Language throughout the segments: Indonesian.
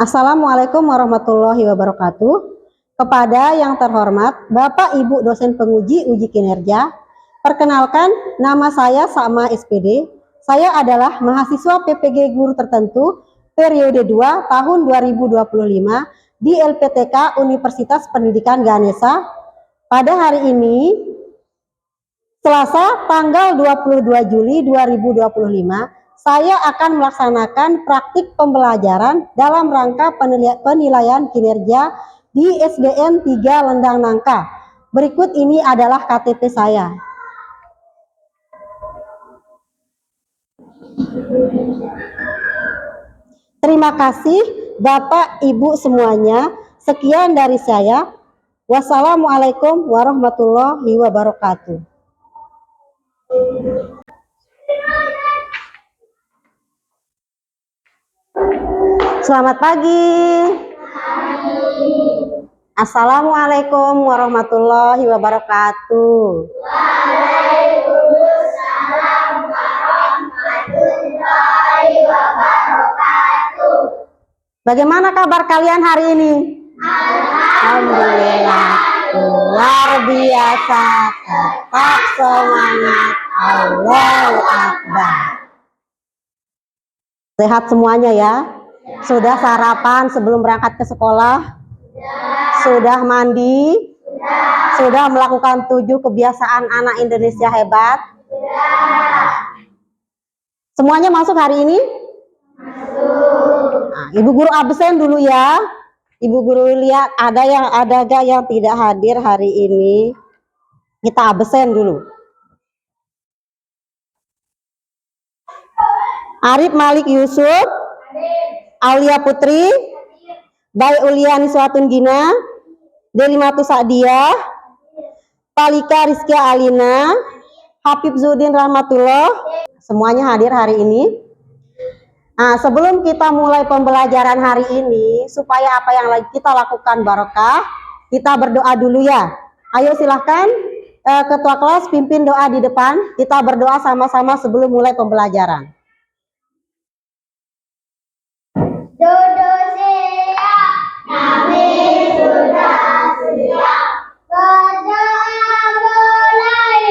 Assalamualaikum warahmatullahi wabarakatuh. Kepada yang terhormat Bapak Ibu dosen penguji uji kinerja, perkenalkan nama saya Sama SPD. Saya adalah mahasiswa PPG Guru Tertentu periode 2 tahun 2025 di LPTK Universitas Pendidikan Ganesha. Pada hari ini, Selasa tanggal 22 Juli 2025, saya akan melaksanakan praktik pembelajaran dalam rangka penilaian kinerja di SDN 3 Lendang Nangka. Berikut ini adalah KTP saya. Terima kasih Bapak Ibu semuanya. Sekian dari saya. Wassalamualaikum warahmatullahi wabarakatuh. Selamat pagi. Assalamualaikum warahmatullahi wabarakatuh. Waalaikumsalam warahmatullahi wabarakatuh. Bagaimana kabar kalian hari ini? Alhamdulillah. Luar biasa. Tetap semangat. Allahu Akbar. Sehat semuanya ya? Sudah sarapan sebelum berangkat ke sekolah? Sudah mandi? Sudah melakukan 7 kebiasaan anak Indonesia hebat? Semuanya masuk hari ini? Nah, Ibu guru absen dulu ya. Ibu guru lihat ada gak yang tidak hadir hari ini? Kita absen dulu. Arif Malik Yusuf, Aulia Putri, Bayi Uliani Suatun Gina, Delimatu Sa'diyah, Palika Rizkia Alina, Habib Zudin Rahmatullah, semuanya hadir hari ini. Nah, sebelum kita mulai pembelajaran hari ini, supaya apa yang lagi kita lakukan barokah, kita berdoa dulu ya. Ayo silahkan ketua kelas pimpin doa di depan. Kita berdoa sama-sama sebelum mulai pembelajaran. Dodo siap, kami sudah siap. Berdoa mulai.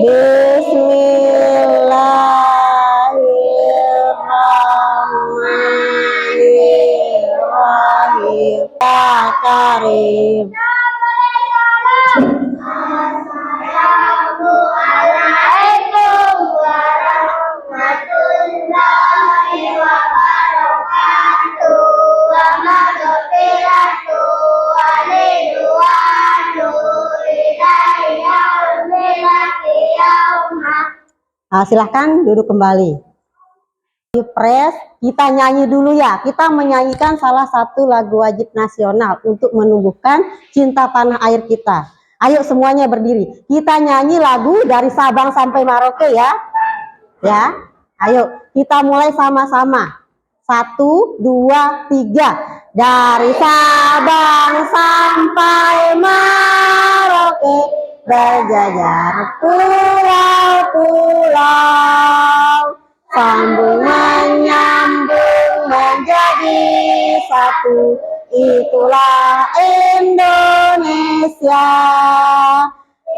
Bismillahirrahmanirrahim. Ya Karim. Assalamualaikum warahmatullahi wabarakatuh. Wa maghfiratu wa ridwanu Silahkan duduk kembali. Press, kita nyanyi dulu ya. Kita menyanyikan salah satu lagu wajib nasional untuk menumbuhkan cinta tanah air kita. Ayo semuanya berdiri. Kita nyanyi lagu dari Sabang sampai Merauke ya. Ya. Ayo kita mulai sama-sama. 1, 2, 3. Dari Sabang sampai Merauke, berjajar pulau-pulau, sambung menyambung menjadi satu. Itulah Indonesia.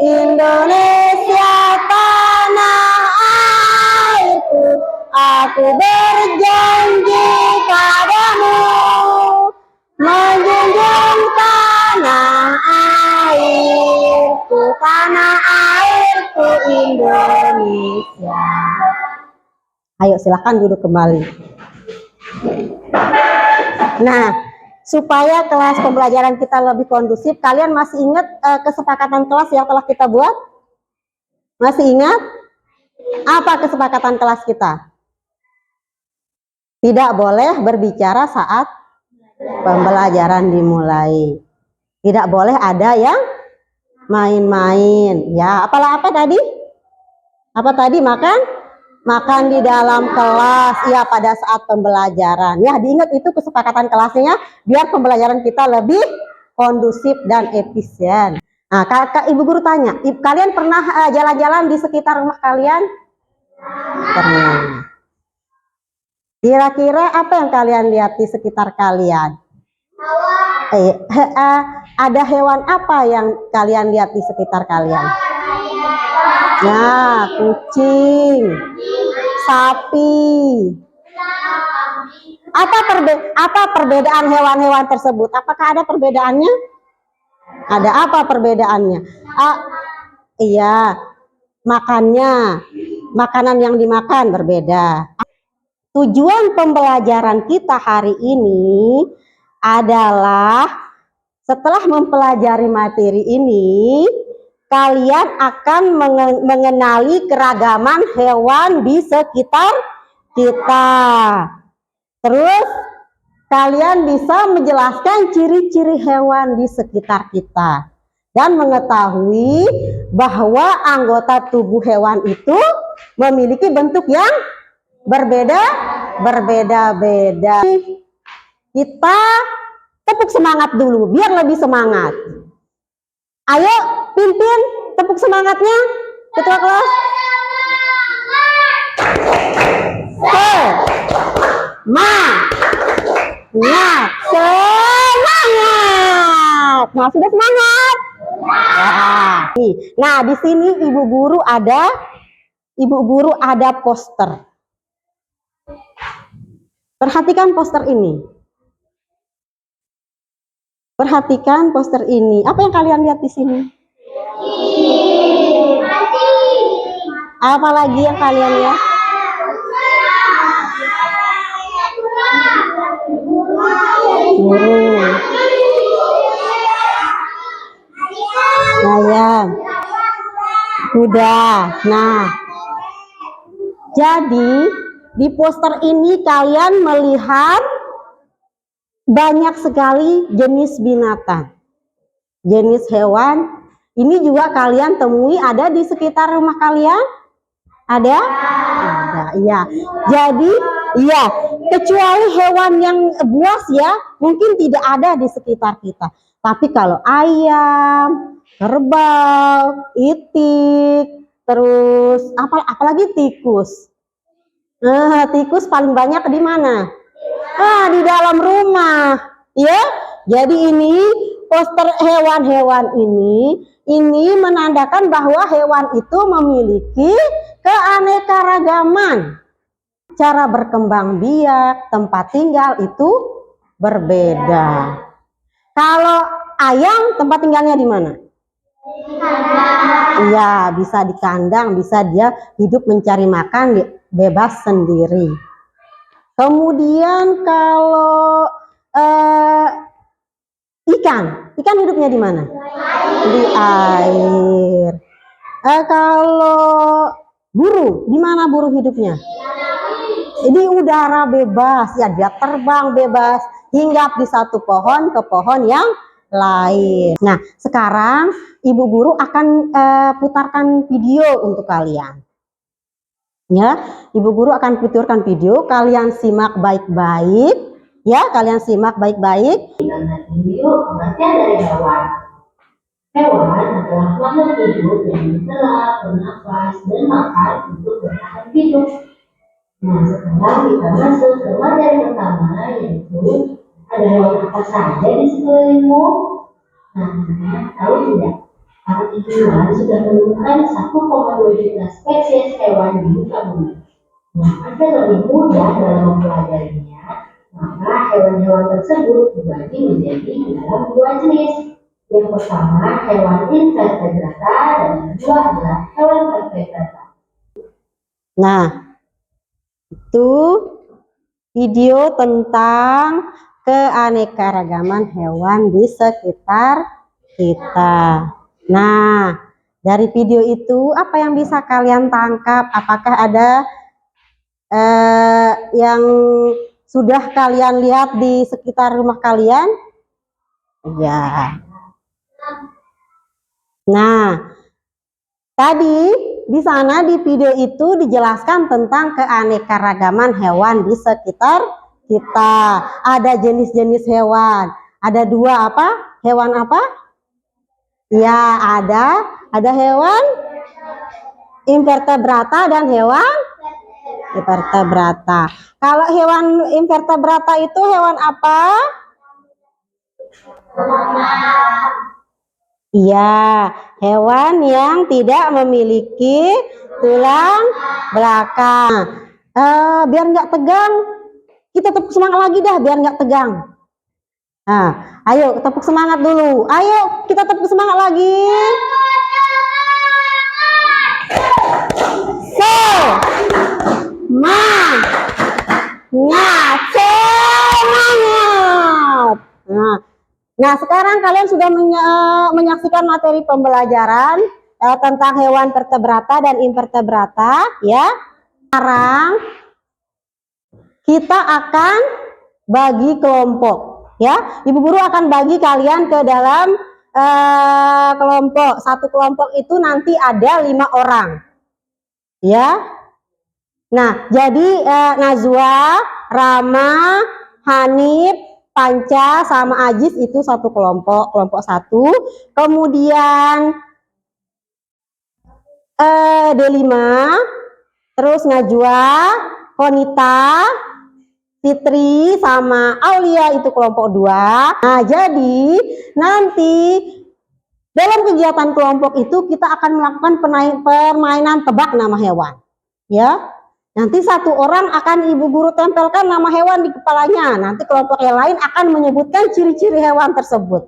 Indonesia tanah airku, aku berjanji padamu, menjunjung tanah airku, tanah airku Indonesia. Ayo silahkan duduk kembali. Nah, supaya kelas pembelajaran kita lebih kondusif, kalian masih ingat kesepakatan kelas yang telah kita buat? Masih ingat? Apa kesepakatan kelas kita? Tidak boleh berbicara saat pembelajaran dimulai. Tidak boleh ada yang main-main. Ya, apa tadi? Apa tadi? Makan di dalam kelas, ya pada saat pembelajaran. Ya, diingat itu kesepakatan kelasnya, biar pembelajaran kita lebih kondusif dan efisien. Nah, Ibu guru tanya, kalian pernah jalan-jalan di sekitar rumah kalian? Pernah. Kira-kira apa yang kalian lihat di sekitar kalian? Ada hewan apa yang kalian lihat di sekitar kalian? Nah, kucing, sapi. Apa perbedaan hewan-hewan tersebut? Apakah ada perbedaannya? Ada apa perbedaannya? Iya, makanan yang dimakan berbeda. Tujuan pembelajaran kita hari ini adalah setelah mempelajari materi ini, kalian akan mengenali keragaman hewan di sekitar kita. Terus kalian bisa menjelaskan ciri-ciri hewan di sekitar kita dan mengetahui bahwa anggota tubuh hewan itu memiliki bentuk yang berbeda-beda. Kita tepuk semangat dulu biar lebih semangat. Ayo, pimpin tepuk semangatnya, ketua kelas. Semangat. Nah, sudah semangat. Nah, di sini ibu guru ada poster. Perhatikan poster ini. Perhatikan poster ini. Apa yang kalian lihat di sini? Apa lagi yang kalian lihat? Burung. Ayam. Kuda. Nah, jadi di poster ini kalian melihat banyak sekali jenis binatang, jenis hewan. Ini juga kalian temui ada di sekitar rumah kalian? Ada? Ada, iya. Jadi, iya, kecuali hewan yang buas ya, mungkin tidak ada di sekitar kita. Tapi kalau ayam, kerbau, itik, terus apalagi tikus. Tikus paling banyak di mana? Di dalam rumah, ya. Jadi ini poster hewan-hewan ini menandakan bahwa hewan itu memiliki keanekaragaman. Cara berkembang biak, tempat tinggal itu berbeda. Kalau ayam tempat tinggalnya di mana? Iya, bisa di kandang, bisa dia hidup mencari makan bebas sendiri. Kemudian kalau ikan hidupnya di mana? Di air. Kalau burung, di mana burung hidupnya? Di udara bebas, ya dia terbang bebas, hinggap di satu pohon ke pohon yang lain. Nah, sekarang ibu guru akan putarkan video untuk kalian. Ya, ibu guru akan putarkan video, kalian simak baik-baik. Ya, kalian simak baik-baik. Video pengertian dari hewan. Hewan adalah makhluk hidup yang bergerak, bernafas, dan makan untuk bertahan hidup. Nah, sekarang kita masuk ke materi pertama, yaitu ada hewan apa saja di sekelilingmu. Nah, kalian tahu tidak? Para ilmuwan sudah menemukan 1,2 juta spesies hewan di muka bumi. Nah, agar lebih mudah dalam mempelajarinya, maka hewan-hewan tersebut dibagi menjadi dalam dua jenis. Yang pertama hewan invertebrata dan yang kedua adalah hewan vertebrata. Nah, itu video tentang keanekaragaman hewan di sekitar kita. Nah, dari video itu apa yang bisa kalian tangkap? Apakah ada yang sudah kalian lihat di sekitar rumah kalian? Ya. Nah, tadi di sana di video itu dijelaskan tentang keanekaragaman hewan di sekitar kita. Ada jenis-jenis hewan. Ada dua apa? Hewan apa? Ya, ada hewan invertebrata dan hewan Invertebrata. Kalau hewan invertebrata itu hewan apa? Iya, hewan yang tidak memiliki tulang belakang. Biar nggak tegang, kita tepuk semangat lagi dah, biar nggak tegang. Nah, ayo tepuk semangat dulu. Ayo kita tepuk semangat lagi. Semangat. Nah, sekarang kalian sudah menyaksikan materi pembelajaran tentang hewan vertebrata dan invertebrata, ya. Sekarang kita akan bagi kelompok, ya. Ibu guru akan bagi kalian ke dalam kelompok. Satu kelompok itu nanti ada 5 orang, ya. Nah, jadi Najwa, Rama, Hanif, Panca sama Ajis itu satu kelompok, kelompok 1. Kemudian Delima, terus Najwa, Konita, Fitri sama Aulia itu kelompok 2. Nah, jadi nanti dalam kegiatan kelompok itu kita akan melakukan permainan tebak nama hewan, ya. Nanti satu orang akan ibu guru tempelkan nama hewan di kepalanya. Nanti kelompok yang lain akan menyebutkan ciri-ciri hewan tersebut.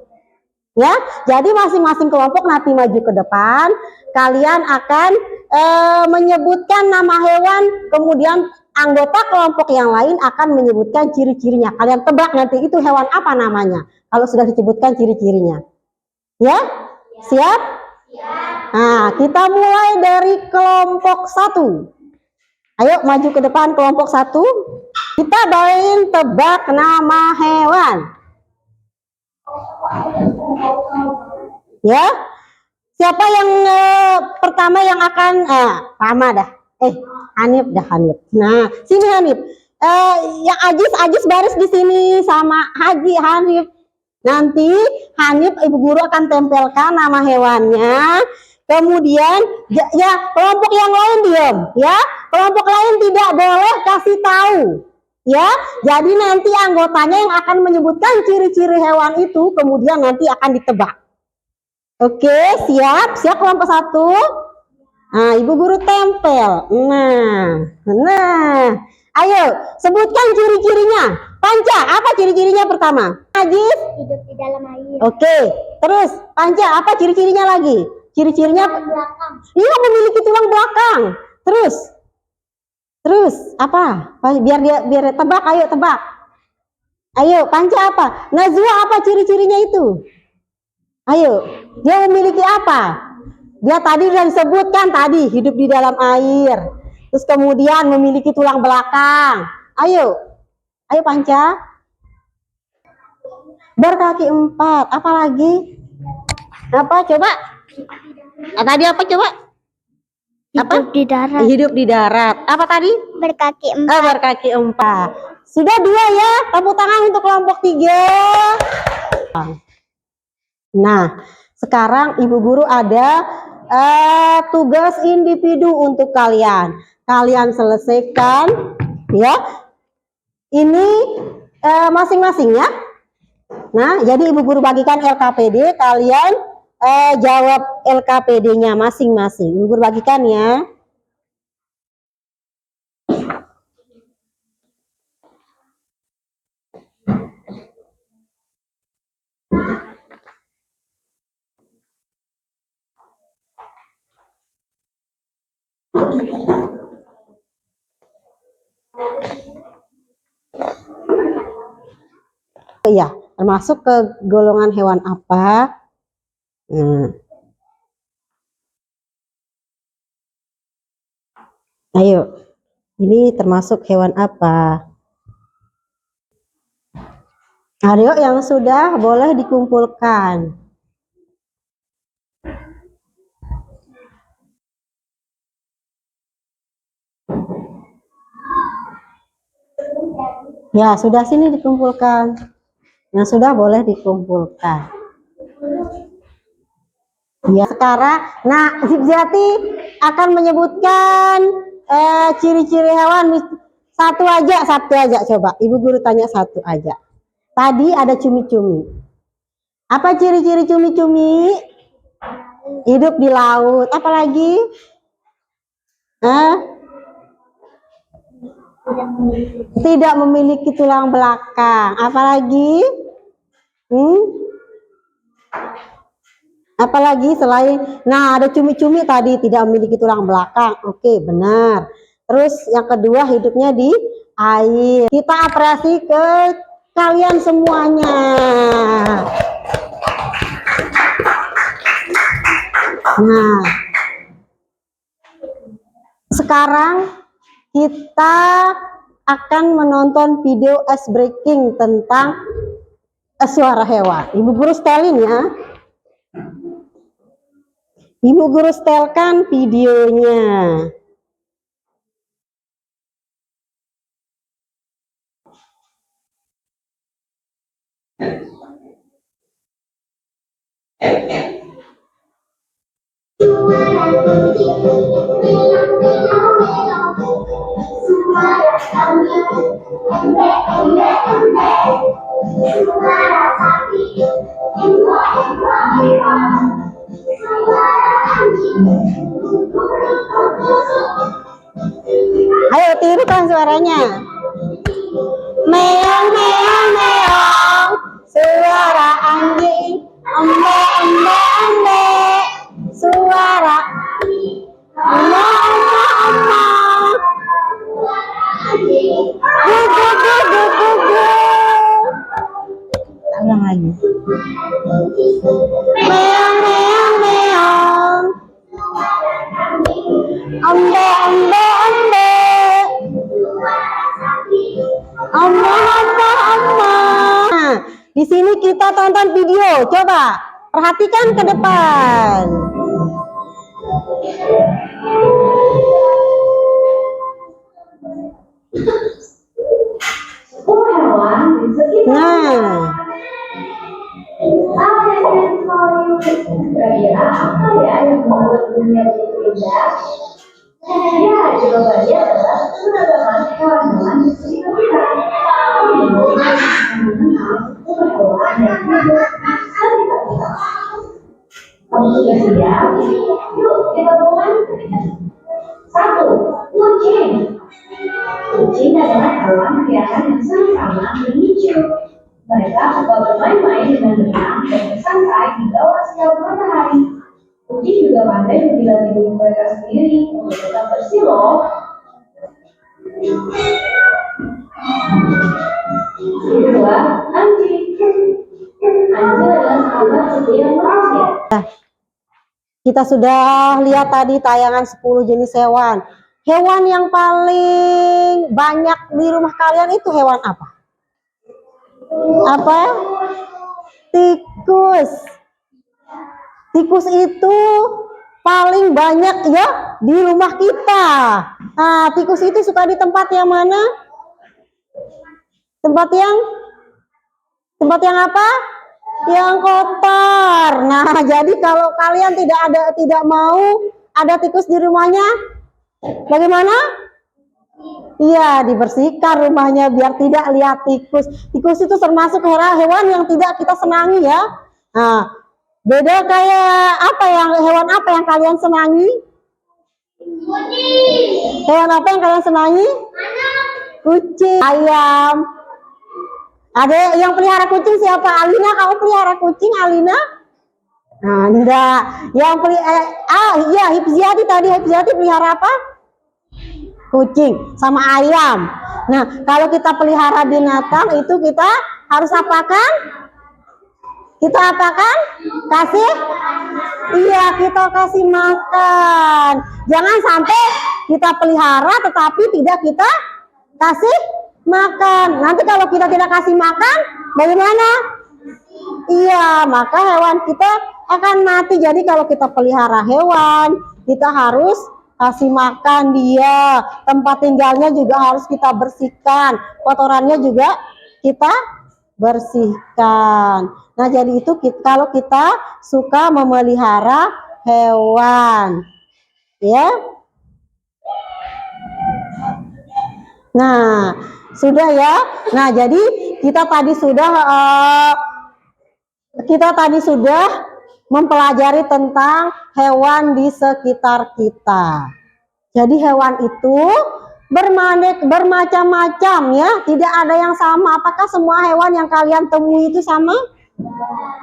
Ya, jadi masing-masing kelompok nanti maju ke depan. Kalian akan menyebutkan nama hewan, kemudian anggota kelompok yang lain akan menyebutkan ciri-cirinya. Kalian tebak nanti itu hewan apa namanya. Kalau sudah disebutkan ciri-cirinya. Ya, siap? Nah, kita mulai dari kelompok 1. Ayo maju ke depan kelompok 1. Kita main tebak nama hewan. Ya. Siapa yang pertama yang akan Rama dah. Hanif dah, Hanif. Nah, sini Hanif. Yang Ajis baris di sini sama Hanif. Nanti Hanif ibu guru akan tempelkan nama hewannya. Kemudian ya kelompok yang lain diam, ya. Kelompok lain tidak boleh kasih tahu, ya. Jadi nanti anggotanya yang akan menyebutkan ciri-ciri hewan itu, kemudian nanti akan ditebak. Oke, siap? Siap kelompok 1? Nah, ibu guru tempel. Nah. Ayo, sebutkan ciri-cirinya. Panca, apa ciri-cirinya pertama? Ajis? Hidup di dalam air. Oke, terus Panca, apa ciri-cirinya lagi? Ciri-cirinya Belakang. iya memiliki tulang belakang. Terus apa? Biar tebak, ayo tebak. Ayo, Panca apa? Najwa apa ciri-cirinya itu? Ayo, dia memiliki apa? Dia tadi sudah disebutkan tadi hidup di dalam air. Terus kemudian memiliki tulang belakang. Ayo Panca. Berkaki 4. Apa lagi? Apa coba? Tadi apa coba? Hidup di darat. Hidup di darat. Apa tadi? Berkaki 4. Berkaki 4. Sudah 2 ya. Tepuk tangan untuk kelompok 3. Nah, sekarang ibu guru ada tugas individu untuk kalian. Kalian selesaikan ya. Ini masing-masing ya. Nah, jadi ibu guru bagikan LKPD, kalian jawab LKPD-nya masing-masing. Ibu guru bagikan ya. Ya, termasuk ke golongan hewan apa? Ayo, ini termasuk hewan apa? Ayo yang sudah boleh dikumpulkan. Ya, sudah sini dikumpulkan. Yang sudah boleh dikumpulkan. Ya, sekarang, nah Zipziati akan menyebutkan ciri-ciri hewan satu aja coba. Ibu guru tanya satu aja. Tadi ada cumi-cumi. Apa ciri-ciri cumi-cumi? Hidup di laut. Apalagi? Tidak memiliki tulang belakang. Apalagi? Apalagi selain, nah ada cumi-cumi tadi tidak memiliki tulang belakang. Oke, benar. Terus yang kedua hidupnya di air. Kita apresiasi ke kalian semuanya. Nah, sekarang kita akan menonton video ice breaking tentang suara hewan. Ibu guru setelin ya. Ibu guru setelkan videonya. Ayo tirukan suaranya. Meong meong meong, suara anjing. Embe embe embe, suara embe embe embe. Gu gu gu gu gu gu. Ulang lagi. Meong meong meong, embe embe embe. Nah, di sini kita tonton video. Coba perhatikan ke depan. Nah, kira-kira apa ya yang membuat dunia begitu indah? Ya, jawabannya adalah keragaman hewan-hewan di sekitar kita. Hewan yang hidup di sekitar kita. Kamu sudah siap? Yuk, kita mulai. 1. Kucing. Kucing adalah hewan peliharaan yang sangat ramah dan lucu. Mereka suka bermain-main dengan tenang dan bersantai di bawah sinar matahari. Kucing juga pandai menjilat hidung mereka sendiri untuk tetap bersih loh. Kedua, anjing. Anjing adalah sahabat setia manusia. kita sudah lihat tadi tayangan 10 jenis hewan. Hewan yang paling banyak di rumah kalian itu hewan apa? Apa? Tikus. Tikus itu paling banyak ya di rumah kita. Nah, tikus itu suka di tempat yang mana? Tempat yang apa? Yang kotor. Nah, jadi kalau kalian tidak mau ada tikus di rumahnya, bagaimana? Iya, dibersihkan rumahnya biar tidak lihat tikus. Tikus itu termasuk hewan yang tidak kita senangi ya. Nah, beda kayak hewan apa yang kalian senangi? Hewan apa yang kalian senangi? Kucing, ayam. Ada yang pelihara kucing siapa? Alina, kamu pelihara kucing, Alina? Nah, enggak. Yang Hipziati tadi, Hipziati pelihara apa? Kucing sama ayam. Nah, kalau kita pelihara binatang itu kita harus apakan? Kita apakan? Kasih? Iya, kita kasih makan. Jangan sampai kita pelihara tetapi tidak kita kasih makan. Nanti kalau kita tidak kasih makan, bagaimana? Iya, maka hewan kita akan mati. Jadi kalau kita pelihara hewan, kita harus kasih makan dia. Tempat tinggalnya juga harus kita bersihkan. Kotorannya juga kita bersihkan. Nah, jadi itu kalau kita suka memelihara hewan, ya. Nah, sudah ya. Nah, jadi kita tadi sudah mempelajari tentang hewan di sekitar kita. Jadi hewan itu bermacam-macam ya, tidak ada yang sama. Apakah semua hewan yang kalian temui itu sama?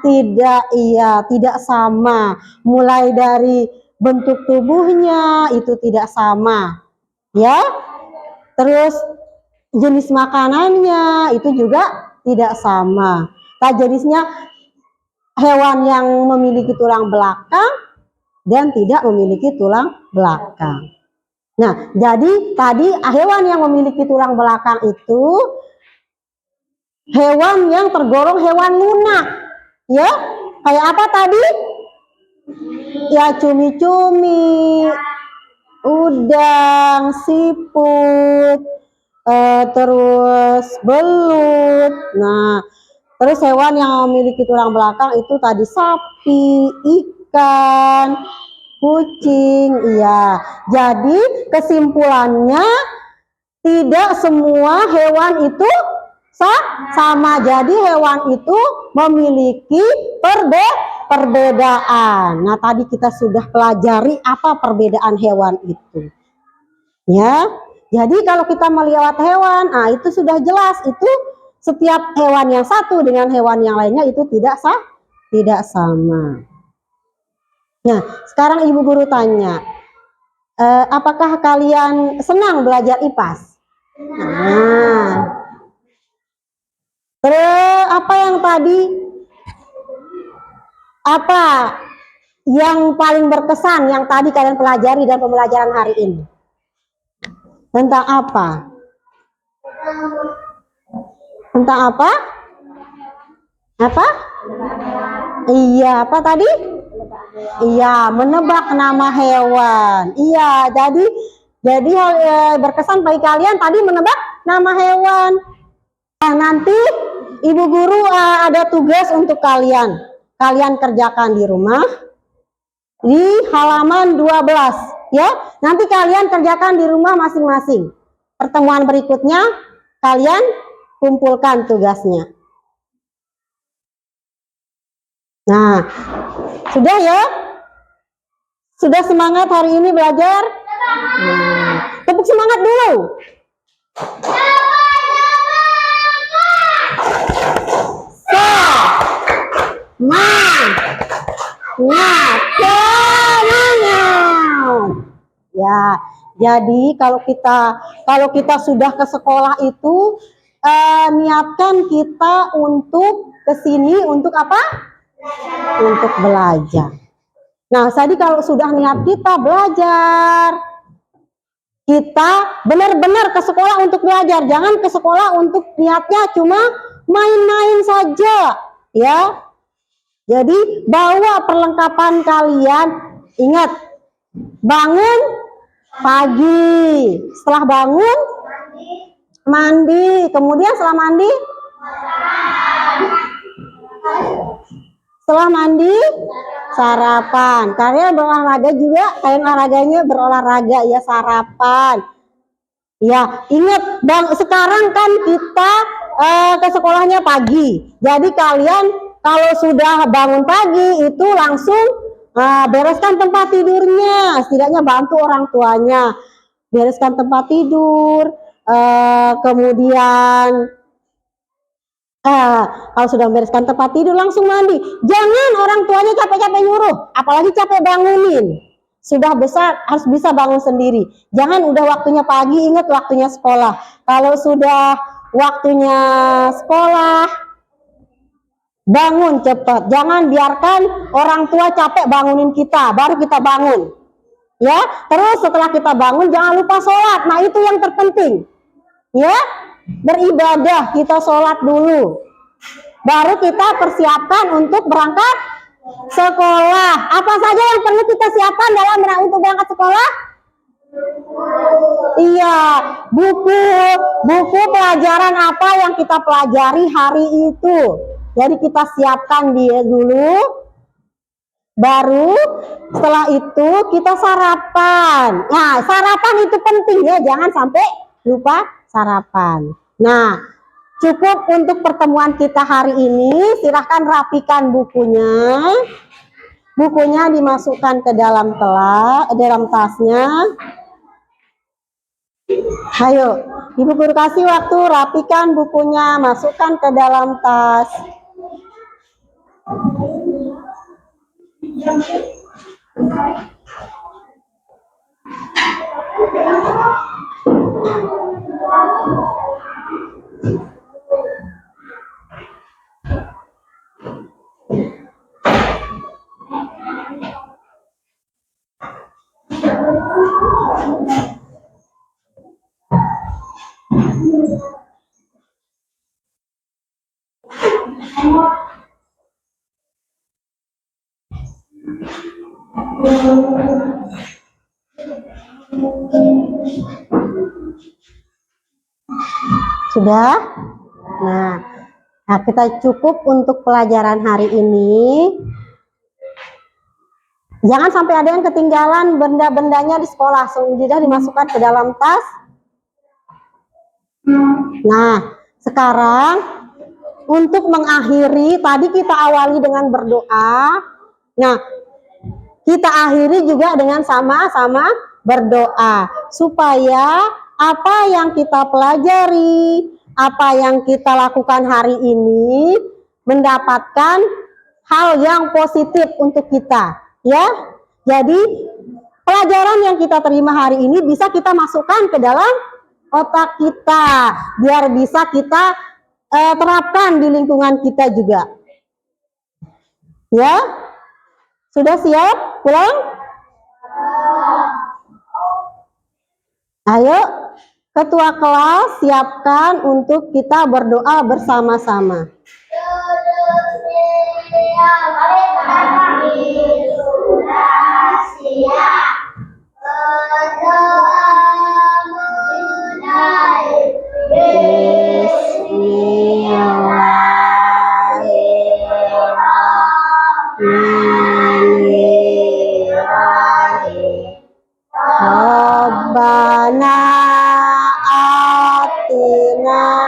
Tidak, iya, tidak sama. Mulai dari bentuk tubuhnya itu tidak sama, ya. Terus jenis makanannya itu juga tidak sama. Nah, jenisnya hewan yang memiliki tulang belakang dan tidak memiliki tulang belakang. Nah, jadi tadi hewan yang memiliki tulang belakang itu hewan yang tergolong hewan lunak, ya. Kayak apa tadi? Ya, cumi-cumi, udang, siput, terus belut. Nah, terus hewan yang memiliki tulang belakang itu tadi sapi, ikan, kucing. Iya. Jadi kesimpulannya tidak semua hewan itu sama. Jadi hewan itu memiliki perbedaan. Nah, tadi kita sudah pelajari apa perbedaan hewan itu. Ya. Jadi kalau kita melihat hewan, itu sudah jelas, itu setiap hewan yang satu dengan hewan yang lainnya itu tidak sama. Nah, sekarang Ibu Guru tanya, apakah kalian senang belajar IPAS? Nah, terus apa yang tadi? Apa yang paling berkesan yang tadi kalian pelajari dan pembelajaran hari ini? Tentang apa? Tentang apa? Apa? Iya, apa tadi? Iya, menebak nama hewan. Iya, jadi berkesan bagi kalian tadi menebak nama hewan. Nah, nanti Ibu Guru ada tugas untuk kalian. Kalian kerjakan di rumah di halaman 12. Ya, nanti kalian kerjakan di rumah masing-masing. Pertemuan berikutnya kalian kumpulkan tugasnya. Nah, sudah ya? Sudah semangat hari ini belajar? Tepuk semangat dulu. Ya, jadi kalau kita sudah ke sekolah itu niatkan kita untuk kesini untuk apa? Untuk belajar. Nah, jadi kalau sudah niat kita belajar, kita benar-benar ke sekolah untuk belajar. Jangan ke sekolah untuk niatnya cuma main-main saja, ya. Jadi bawa perlengkapan kalian. Ingat, bangun pagi. Setelah bangun mandi. Kemudian setelah mandi sarapan. Kalian berolahraga juga, kalian olahraganya berolahraga ya, sarapan. Ya, ingat bang, sekarang kan kita ke sekolahnya pagi. Jadi kalian kalau sudah bangun pagi itu langsung bereskan tempat tidurnya. Setidaknya bantu orang tuanya bereskan tempat tidur. Kemudian kalau sudah bereskan tempat tidur langsung mandi. Jangan orang tuanya capek-capek nyuruh, apalagi capek bangunin. Sudah besar harus bisa bangun sendiri. Jangan udah waktunya pagi, ingat waktunya sekolah. Kalau sudah waktunya sekolah, bangun cepat. Jangan biarkan orang tua capek bangunin kita, baru kita bangun. Ya, terus setelah kita bangun jangan lupa sholat. Nah, itu yang terpenting. Ya, beribadah, kita sholat dulu. Baru kita persiapkan untuk berangkat sekolah. Apa saja yang perlu kita siapkan untuk berangkat sekolah? Iya, buku pelajaran apa yang kita pelajari hari itu. Jadi kita siapkan dia dulu. Baru setelah itu kita sarapan. Nah, sarapan itu penting ya, jangan sampai lupa sarapan. Nah, cukup untuk pertemuan kita hari ini. Silahkan rapikan bukunya. Bukunya dimasukkan ke dalam tasnya. Ayo, Ibu Guru kasih waktu, rapikan bukunya, masukkan ke dalam tas. Sudah? Nah, kita cukup untuk pelajaran hari ini. Jangan sampai ada yang ketinggalan benda-bendanya di sekolah, sudah dimasukkan ke dalam tas. Nah, sekarang untuk mengakhiri, tadi kita awali dengan berdoa. Nah, kita akhiri juga dengan sama-sama berdoa supaya apa yang kita pelajari, apa yang kita lakukan hari ini mendapatkan hal yang positif untuk kita, ya. Jadi pelajaran yang kita terima hari ini bisa kita masukkan ke dalam otak kita biar bisa kita terapkan di lingkungan kita juga. Ya? Sudah siap pulang? Ayo, ketua kelas siapkan untuk kita berdoa bersama-sama. Rabbana atina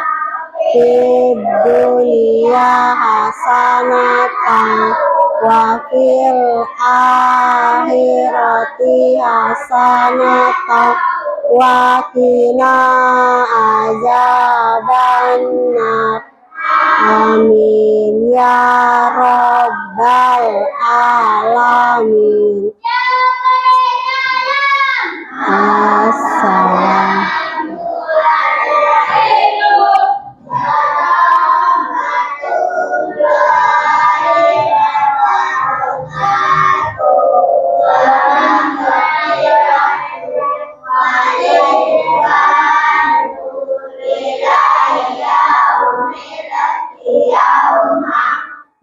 fid dunya hasanatan wa fil akhirati hasanatan wa qina azabannar. Amin ya rabbal alamin. Assalam.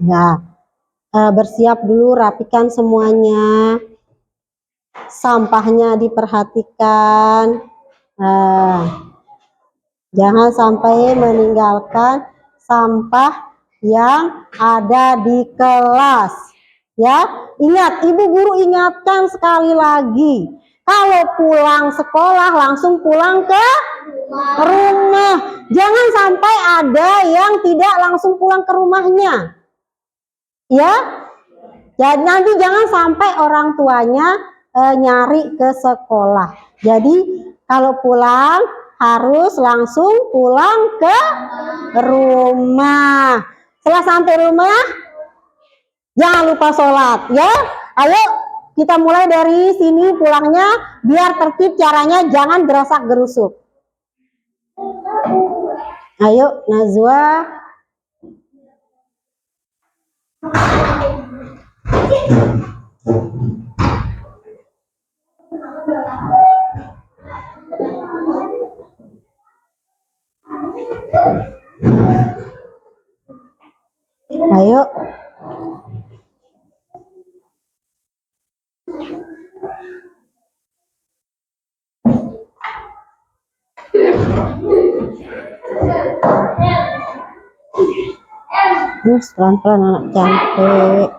Ya, bersiap dulu, rapikan semuanya. Sampahnya diperhatikan. Jangan sampai meninggalkan sampah yang ada di kelas. Ya, ingat, Ibu Guru ingatkan sekali lagi. Kalau pulang sekolah langsung pulang ke rumah. Jangan sampai ada yang tidak langsung pulang ke rumahnya. Ya, jadi nanti jangan sampai orang tuanya nyari ke sekolah. Jadi kalau pulang harus langsung pulang ke rumah. Setelah sampai rumah, jangan lupa sholat, ya. Ayo kita mulai dari sini pulangnya, biar tertib caranya, jangan gerasak gerusuk. Ayo Najwa. Ayo. Pelan-pelan anak cantik.